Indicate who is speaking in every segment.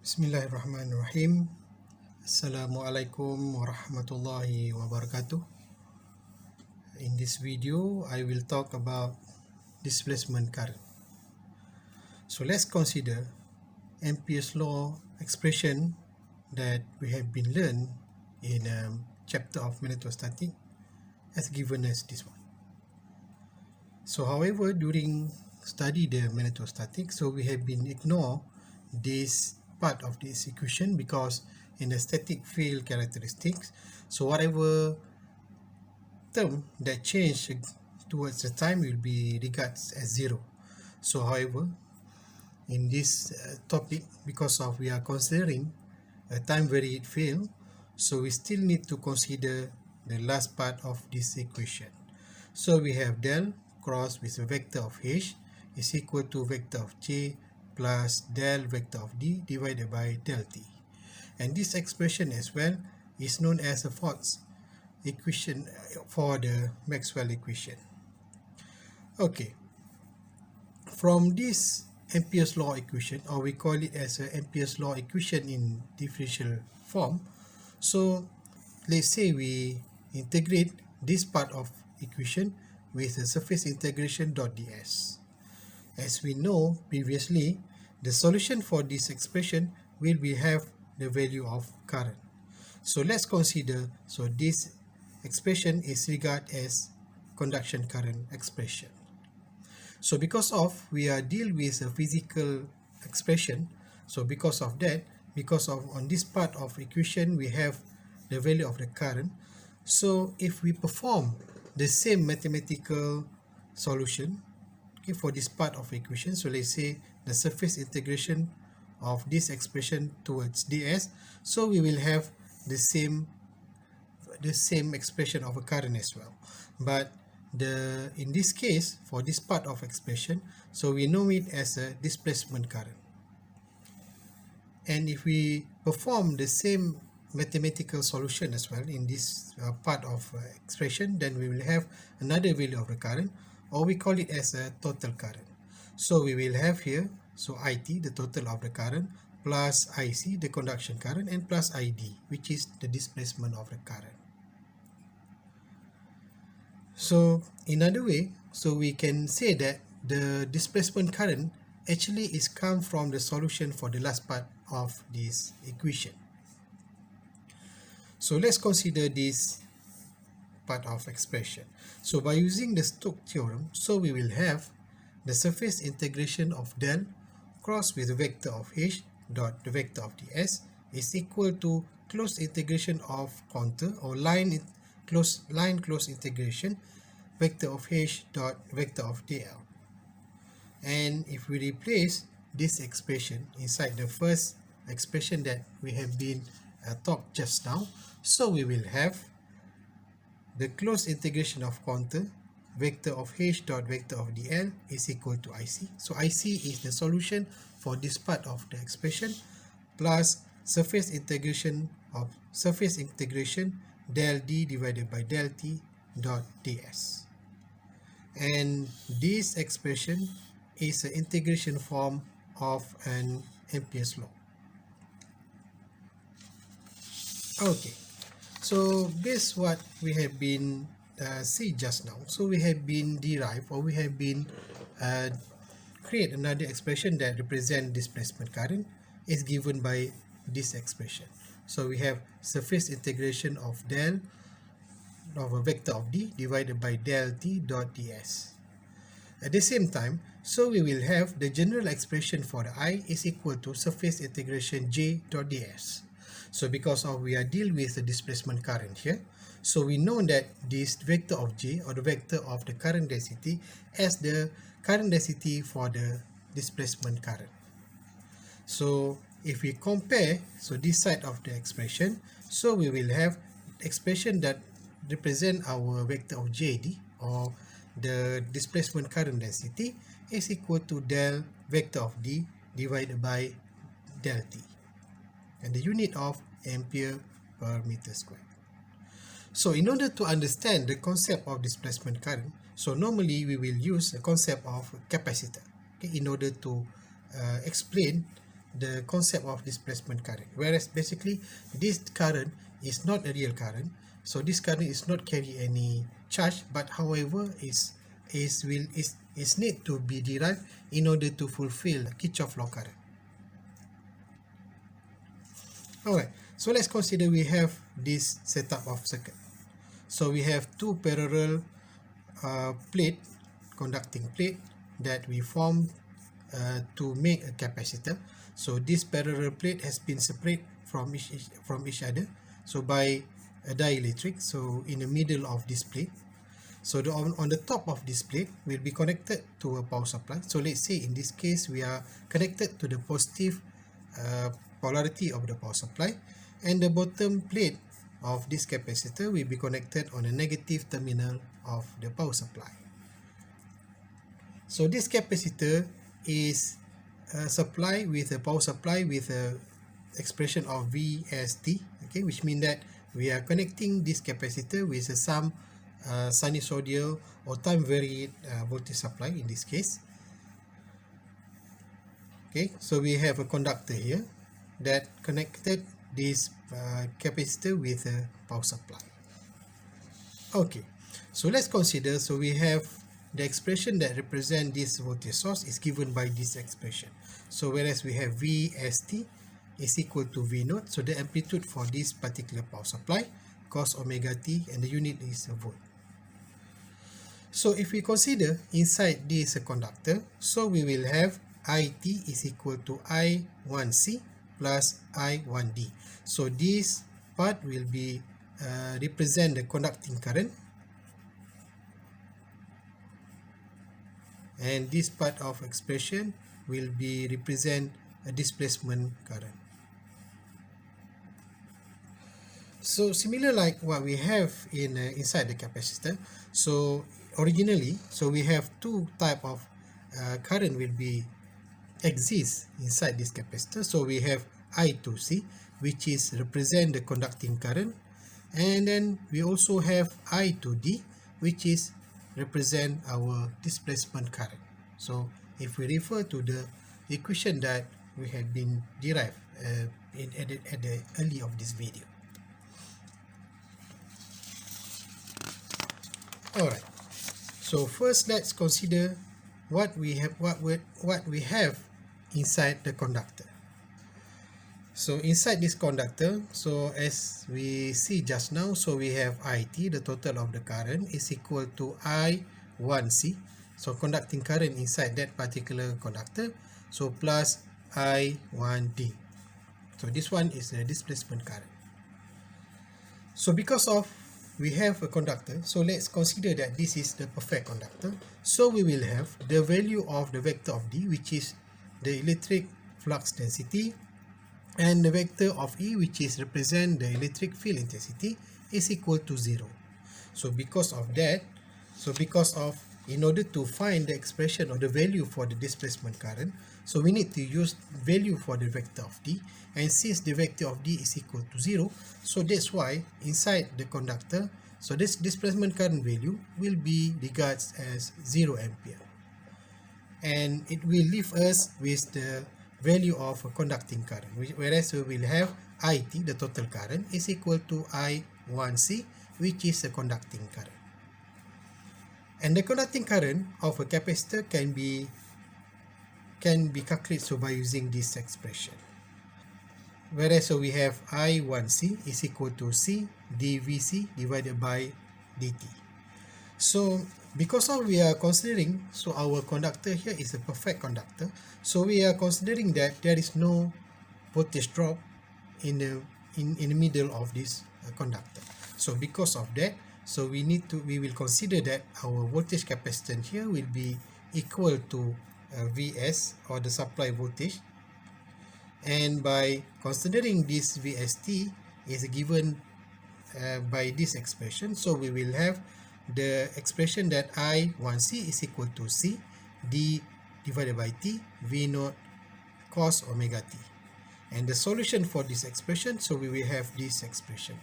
Speaker 1: Bismillahirrahmanirrahim. Assalamualaikum warahmatullahi wabarakatuh. In this video, I will talk about displacement current. So let's consider Ampere's law expression that we have been learned in a chapter of magnetostatic as given as this one. So however, during study the magnetostatic, so we have been ignore this part of this equation because in the static field characteristics, so whatever term that change towards the time will be regarded as zero. So however, in this topic, because of we are considering a time varied field, so we still need to consider the last part of this equation. So we have del cross with a vector of h is equal to vector of j plus del vector of d divided by del t. And this expression as well is known as a fourth equation for the Maxwell equation. Okay, from this Ampere's law equation, or we call it as a Ampere's law equation in differential form, so let's say we integrate this part of equation with the surface integration dot ds. As we know previously, the solution for this expression will have the value of current. So let's consider, so this expression is regarded as conduction current expression. So because of we are deal with a physical expression, so because of that, because of on this part of equation we have the value of the current. So if we perform the same mathematical solution, okay, for this part of equation, so let's say the surface integration of this expression towards ds, so we will have the same expression of a current as well. But in this case, for this part of expression, so we know it as a displacement current. And if we perform the same mathematical solution as well in this part of expression, then we will have another value of the current, or we call it as a total current. So we will have here, so IT, the total of the current, plus IC, the conduction current, and plus ID, which is the displacement of the current. So in other way, so we can say that the displacement current actually is come from the solution for the last part of this equation. So let's consider this part of expression. So by using the Stokes theorem, so we will have the surface integration of del cross with the vector of h dot the vector of ds is equal to closed integration of contour or line close integration vector of h dot vector of dl. And if we replace this expression inside the first expression that we have been talked just now, so we will have the closed integration of contour vector of h dot vector of dl is equal to IC. So IC is the solution for this part of the expression plus surface integration del d divided by del t dot ds. And this expression is an integration form of an Ampere's law. Okay, so this what we have been see just now. So we have been derived, or we have been create another expression that represent displacement current is given by this expression. So we have surface integration of del of a vector of d divided by del t dot ds. At the same time, so we will have the general expression for the I is equal to surface integration j dot ds. So because of we are deal with the displacement current here, so we know that this vector of j, or the vector of the current density, as the current density for the displacement current. So if we compare, so this side of the expression, so we will have expression that represent our vector of jd, or the displacement current density, is equal to del vector of d divided by del t, and the unit of ampere per meter square. So in order to understand the concept of displacement current, so normally we will use the concept of capacitor, okay, in order to explain the concept of displacement current, whereas basically this current is not a real current. So this current is not carry any charge, but however is need to be derived in order to fulfill Kirchhoff law current. Alright, so let's consider we have this setup of circuit. So we have two parallel conducting plate that we form to make a capacitor. So this parallel plate has been separate from each other, so by a dielectric. So in the middle of this plate, so on the top of this plate will be connected to a power supply. So let's say in this case we are connected to the positive polarity of the power supply, and the bottom plate of this capacitor will be connected on the negative terminal of the power supply. So this capacitor is supplied with a power supply with a expression of VST, okay, which means that we are connecting this capacitor with some sinusoidal or time varied voltage supply in this case. Okay, so we have a conductor here that connected this capacitor with a power supply. Okay, so let's consider, so we have the expression that represent this voltage source is given by this expression. So whereas we have VST is equal to V naught, so the amplitude for this particular power supply, cos omega t, and the unit is a volt. So if we consider inside this conductor, so we will have IT is equal to I1C plus I1D. So this part will be represent the conducting current, and this part of expression will be represent a displacement current. So similar like what we have in inside the capacitor. So originally, so we have two type of current will be exist inside this capacitor. So we have I2C, which is represent the conducting current, and then we also have I2D, which is represent our displacement current. So if we refer to the equation that we had been derived at the early of this video. Alright, so first let's consider what we have inside the conductor. So inside this conductor, so as we see just now, so we have IT, the total of the current, is equal to I1C, so conducting current inside that particular conductor, so plus I1D. So this one is the displacement current. So because of we have a conductor, so let's consider that this is the perfect conductor. So we will have the value of the vector of D, which is the electric flux density, and the vector of E, which is represent the electric field intensity, is equal to 0. So because of that, in order to find the expression or the value for the displacement current, so we need to use value for the vector of D, and since the vector of D is equal to 0, so that's why inside the conductor, so this displacement current value will be regarded as 0 ampere, and it will leave us with the value of a conducting current, whereas we will have IT, the total current, is equal to I1C, which is a conducting current. And the conducting current of a capacitor can be calculated so by using this expression. Whereas so we have I1C is equal to C dVC divided by dt. So because of we are considering, so our conductor here is a perfect conductor, so we are considering that there is no voltage drop in the middle of this conductor. So because of that, so we will consider that our voltage capacitance here will be equal to Vs, or the supply voltage, and by considering this VST is given by this expression, so we will have the expression that I1C is equal to C D divided by T V naught cos omega t. And the solution for this expression, so we will have this expression.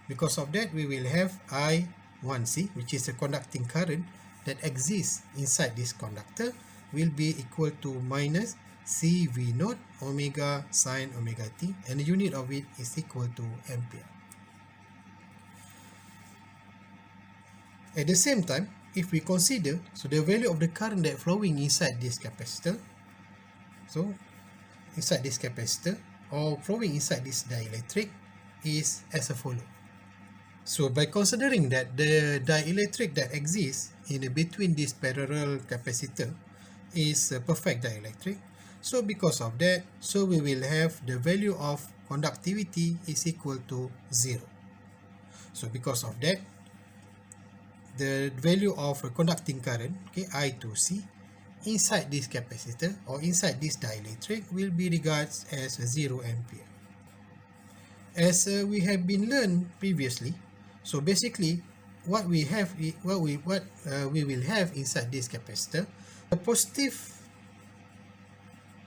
Speaker 1: Because of that, we will have I1C, which is a conducting current that exists inside this conductor, will be equal to minus C V naught omega sine omega t, and the unit of it is equal to ampere. At the same time, if we consider the value of the current that flowing inside this capacitor, or flowing inside this dielectric is as a follow. So by considering that the dielectric that exists in between this parallel capacitor is a perfect dielectric, so because of that, we will have the value of conductivity is equal to 0. So because of that, the value of a conducting current, I to C, inside this capacitor or inside this dielectric will be regarded as 0 ampere. As we have been learned previously, so basically what we will have inside this capacitor, the positive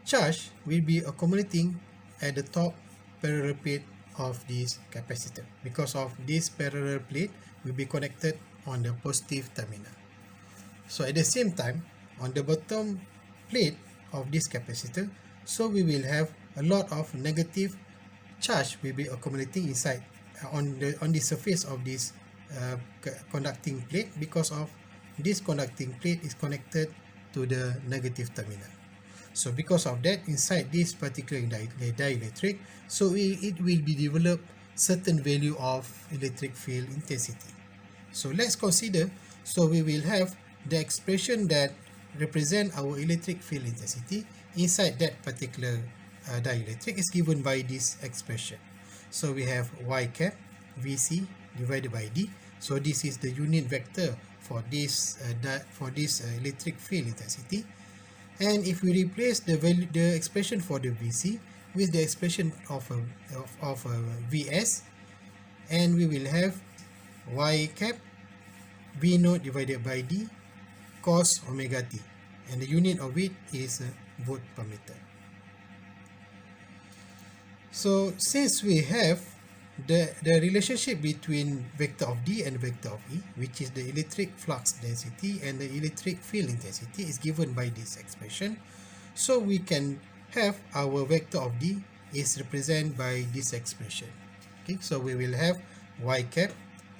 Speaker 1: charge will be accumulating at the top parallel plate of this capacitor, because of this parallel plate will be connected on the positive terminal. So at the same time, on the bottom plate of this capacitor, so we will have a lot of negative charge will be accumulating inside on the surface of this conducting plate, because of this conducting plate is connected to the negative terminal. So because of that, inside this particular dielectric, so it will be developed certain value of electric field intensity. So let's consider, so we will have the expression that represent our electric field intensity inside that particular dielectric is given by this expression. So we have y cap Vc divided by d. So this is the unit vector for this electric field intensity. And if we replace the expression for the Vc with the expression of Vs, and we will have y cap V naught divided by d cos omega t, and the unit of it is volt per meter. So since we have the relationship between vector of d and vector of E, which is the electric flux density and the electric field intensity, is given by this expression, so we can have our vector of d is represented by this expression. Okay, so we will have y cap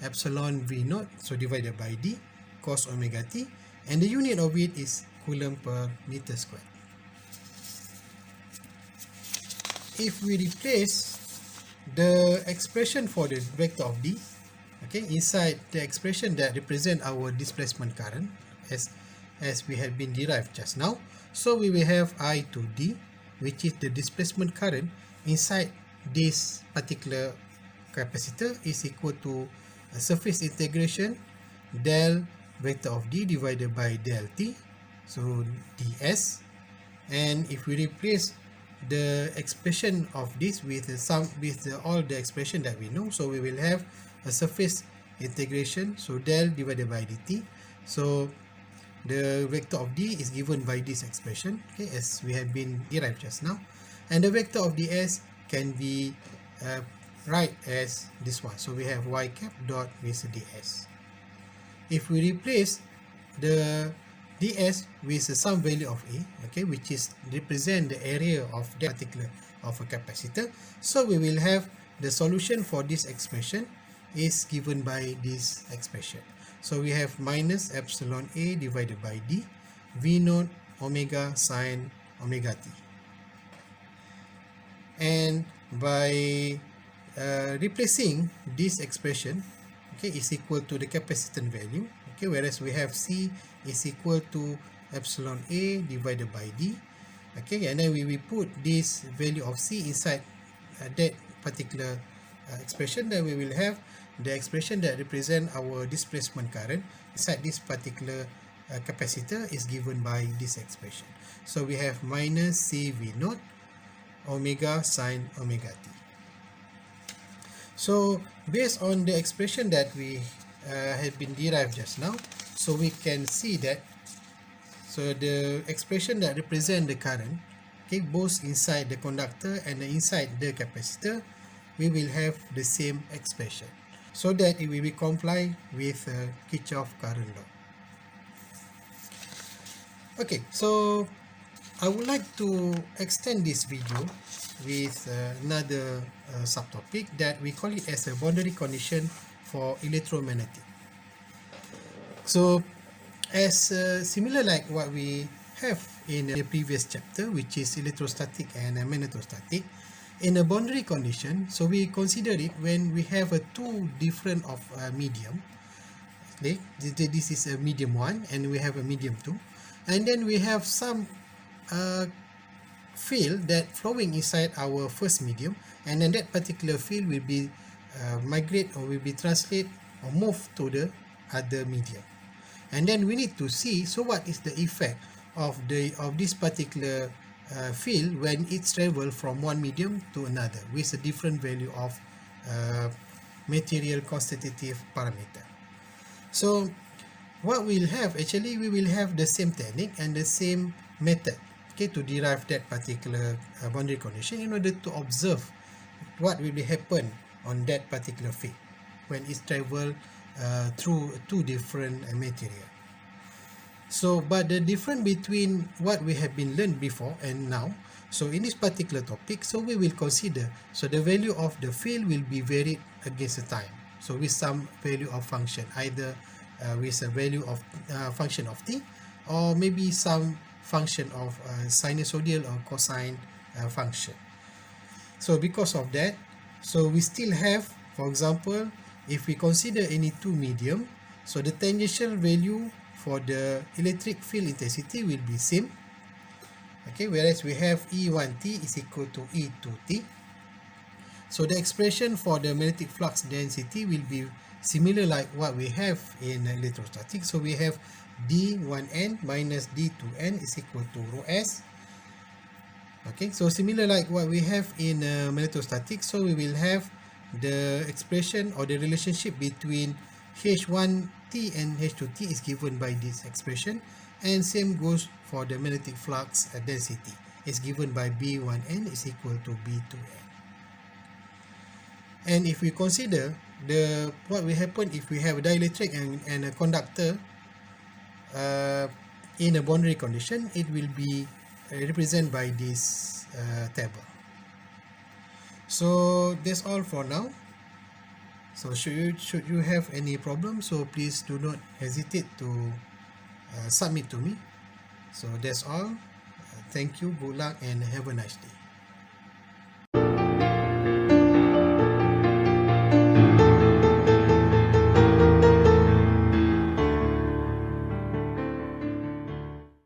Speaker 1: epsilon V naught, so divided by d cos omega t, and the unit of it is coulomb per meter squared. If we replace the expression for the vector of d, inside the expression that represent our displacement current as we have been derived just now, so we will have I to d, which is the displacement current inside this particular capacitor, is equal to a surface integration del vector of d divided by del t, so ds. And if we replace the expression of this with all the expression that we know, so we will have a surface integration, so del divided by dt. So the vector of d is given by this expression, as we have been derived just now, and the vector of ds can be write as this one. So we have y cap dot with ds. If we replace the ds with some value of a, which is represent the area of that particular of a capacitor, so we will have the solution for this expression is given by this expression. So we have minus epsilon a divided by d v naught omega sine omega t, and by replacing this expression, is equal to the capacitance value, whereas we have C is equal to epsilon A divided by D, and then we will put this value of C inside that particular expression. Then we will have the expression that represent our displacement current inside this particular capacitor is given by this expression. So we have minus C V naught omega sine omega t. So based on the expression that we have been derived just now, so we can see that, so the expression that represent the current, both inside the conductor and inside the capacitor, we will have the same expression, so that it will be comply with Kirchhoff current law. So I would like to extend this video with another subtopic that we call it as a boundary condition for electromagnetic. So as similar like what we have in the previous chapter, which is electrostatic and magnetostatic, in a boundary condition, so we consider it when we have a two different of medium. Okay, this is a medium 1 and we have a medium 2, and then we have some field that flowing inside our first medium, and then that particular field will be migrate or will be translate or move to the other medium. And then we need to see, so what is the effect of this particular field when it's travel from one medium to another with a different value of material constitutive parameter. So what we'll have, actually we will have the same technique and the same method, okay, to derive that particular boundary condition in order to observe what will happen on that particular field when it's travel through two different material. So but the difference between what we have been learned before and now, so in this particular topic, so we will consider, so the value of the field will be varied against the time, so with some value of function, either with a value of function of t, or maybe some function of sinusoidal or cosine function. So because of that, so we still have, for example, if we consider any two medium, so the tangential value for the electric field intensity will be same, okay, whereas we have E1t is equal to E2t. So the expression for the magnetic flux density will be similar like what we have in electrostatic. So we have D1n minus D2n is equal to rho s. Okay, so similar like what we have in magnetostatic, so we will have the expression or the relationship between H1t and H2t is given by this expression, and same goes for the magnetic flux density, is given by B1n is equal to B2n. And if we consider what will happen if we have a dielectric and a conductor in a boundary condition, it will be represented by this table. So that's all for now. So should you have any problem, so please do not hesitate to submit to me. So that's all. Thank you, good luck, and have a nice day.